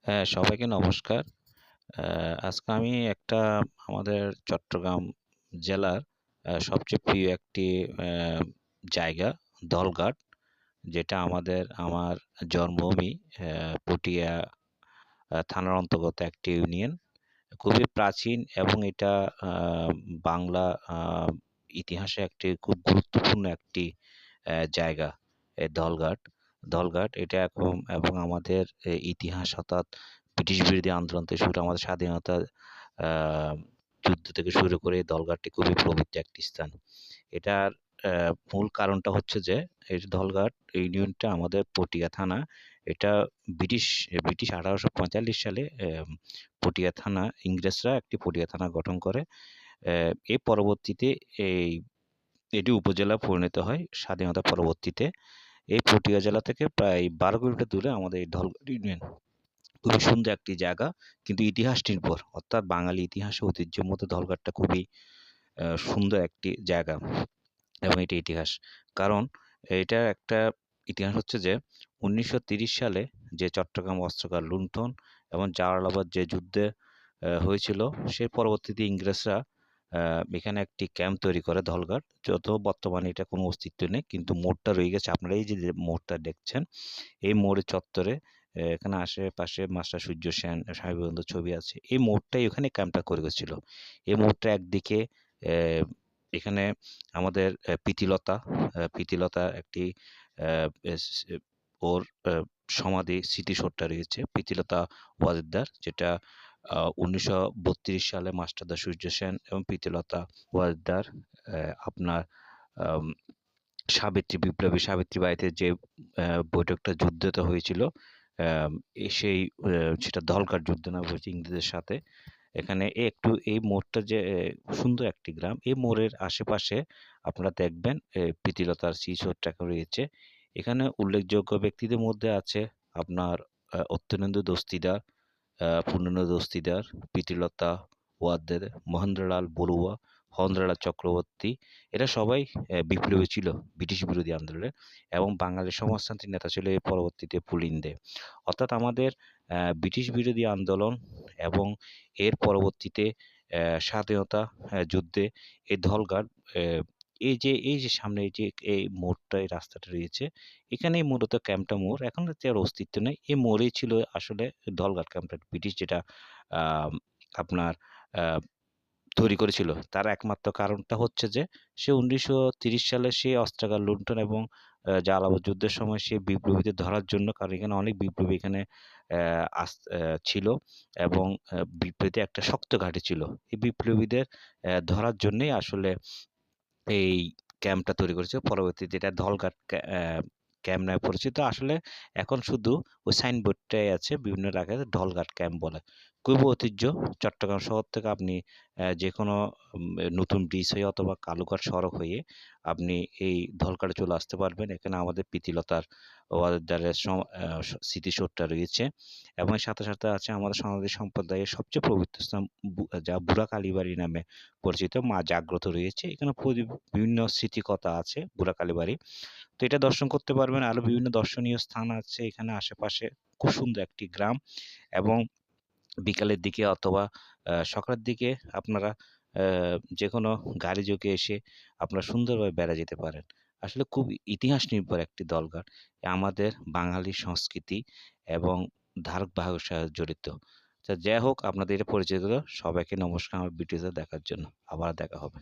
হ্যাঁ, সবাইকে নমস্কার। আজকে আমি একটা আমাদের চট্টগ্রাম জেলার সবচেয়ে প্রিয় একটি অ্যা জায়গা দলঘাট, যেটা আমার জন্মভূমি পটিয়া থানার অন্তর্গত একটি ইউনিয়ন। খুবই প্রাচীন এবং এটা আ বাংলা আ ইতিহাসে একটি খুব গুরুত্বপূর্ণ একটি জায়গা এই দলঘাট। দলঘাট এটা এবং আমাদের ইতিহাস অর্থাৎ ব্রিটিশ বিরোধী আন্দোলন থেকে শুরু আমাদের স্বাধীনতা আ যুদ্ধ থেকে শুরু করে এই দলঘাটটি খুবই পবিত্র একটি স্থান। এটার মূল কারণটা হচ্ছে যে এই দলঘাট ইউনিয়নটা আমাদের পটিয়া থানা। এটা ব্রিটিশ ব্রিটিশ ১৮৪৫ সালে পটিয়া থানা ইংরেজরা একটি পটিয়া থানা গঠন করে। এর পরবর্তীতে এই এটি উপজেলায় পরিণত হয় স্বাধীনতা পরবর্তীতে। এই পটিয়া জেলা থেকে প্রায় ১২ কিলোমিটার দূরে আমাদের এই ধলঘাট ইউনিয়ন। খুবই সুন্দর একটি জায়গা, কিন্তু ইতিহাস নির্ভর। অর্থাৎ বাঙালি ইতিহাসে ঐতিহ্যের মধ্যে ধলঘাটটা খুবই সুন্দর একটি জায়গা এবং এটি ইতিহাস। কারণ এটার একটা ইতিহাস হচ্ছে যে ১৯৩০ সালে যে চট্টগ্রাম অস্ত্রাগার লুণ্ঠন এবং জালালাবাদ যে যুদ্ধে হয়েছিল, সে পরবর্তীতে ইংরেজরা এখানে একটি ক্যাম্প তৈরি করে ধলঘাট। বর্তমানে এটা কোনো অস্তিত্ব নেই, কিন্তু মোড়টা রয়ে গেছে। আপনারা এই যে মোড়টা দেখছেন, এই মোড়ের চত্বরে এখানে আশেপাশে মাস্টার সূর্য সেন, স্বামী বিবেকানন্দের ছবি আছে। এই মোড়টাই ওখানে ক্যাম্পটা করে গেছিল। এই মোড়টা একদিকে অ্যা এখানে আমাদের প্রীতিলতা একটি অ্যা এস ওর সমাধি স্মৃতিসৌধটা রয়েছে। প্রীতিলতা ওয়াদ্দেদার, যেটা ১৯৩২ সালে মাস্টারদা সূর্য সেন এবং প্রীতিলতা ওয়াদ্দেদার আপনার আম বিপ্লবী সাবিত্রী বাঈতে যে বৈঠকটা যুদ্ধটা হয়েছিল, আম সেই সেটা দলগাঁর যুদ্ধ নামে হয়েছে ইংরেজদের সাথে। এখানে এই মোড়টা যে সুন্দর একটি গ্রাম, এই মোড়ের আশেপাশে আপনারা দেখবেন প্রীতিলতার স্মৃতিসৌধটা রয়েছে। এখানে উল্লেখযোগ্য ব্যক্তিদের মধ্যে আছে আপনার অত্যানন্দ দস্তিদার, পূর্ণেন্দু দস্তিদার, প্রীতিলতা ওয়াদ্দেদার, মহেন্দ্রলাল বড়ুয়া, হরেন্দ্রলাল চক্রবর্তী। এরা সবাই বিপ্লবী ছিল ব্রিটিশ বিরোধী আন্দোলনে, এবং বাঙালির সমাজতান্ত্রিক নেতা ছিল এর পরবর্তীতে পুলিন্দে। অর্থাৎ আমাদের ব্রিটিশ বিরোধী আন্দোলন এবং এর পরবর্তীতে স্বাধীনতা যুদ্ধে এই ধলঘাট, এই যে সামনে এই মোড়টা, এই রাস্তাটা রয়েছে, এখানেই মূলত ক্যাম্পটা মোড়। এখন আর অস্তিত্ব নেই। এই মোড়েই ছিল আসলে ধলঘাট ক্যাম্পটা, ব্রিটিশ যেটা আম আপনার আ তৈরি করেছিল। তার একমাত্র কারণটা হচ্ছে যে সে ১৯৩০ সালে সে অস্ত্রাগার লুণ্ঠন এবং জালালাবাদ যুদ্ধের সময় সে বিপ্লবীদের ধরার জন্য, কারণ এখানে অনেক বিপ্লবী এখানে ছিল, এবং বিপ্লবীদের একটা শক্ত ঘাঁটি ছিল। এই বিপ্লবীদের ধরার জন্যই আসলে এই ক্যাম্পটা তৈরি করেছে। পরবর্তীতে এটা ধলঘাট ক্যাম্প নামে পরিচিত। আসলে এখন শুধু ওই সাইনবোর্ডটাই আছে, বিভিন্ন এলাকায় ধলঘাট ক্যাম্প বলে। খুবই ঐতিহ্য। চট্টগ্রাম শহর থেকে আপনি যেকোনো নতুন ব্রিজ হয়ে অথবা কালুঘাট সড়ক হয়ে আপনি এই ধলঘাটে চলে আসতে পারবেন। এখানে আমাদের প্রীতিলতার ওয়াদ্দেদারের স্মৃতিসৌধটা রয়েছে, এবং এর সাথে, সাথে আছে আমাদের সনাতনী সম্প্রদায়ের সবচেয়ে পবিত্র স্থান যা বুড়া কালীবাড়ি নামে পরিচিত। মা জাগ্রত রয়েছে। এখানে বিভিন্ন স্মৃতিকথা আছে বুড়া কালীবাড়ি। তো এটা দর্শন করতে পারবেন। আরো বিভিন্ন দর্শনীয় স্থান আছে এখানে আশেপাশে। খুব সুন্দর একটি গ্রাম, এবং বিকালের দিকে অথবা সকালের দিকে আপনারা যেকোনো গাড়ি যোগে এসে আপনারা সুন্দরভাবে বেড়াতে যেতে পারেন। আসলে খুব ইতিহাস নির্ভর একটি দলঘাট। আমাদের বাঙালি সংস্কৃতি এবং ধারক বাহকের সাথে জড়িত। যাই হোক, আপনাদের এটা পরিচয় দিল। সবাইকে নমস্কার আমার ভিডিওটা দেখার জন্য। আবার দেখা হবে।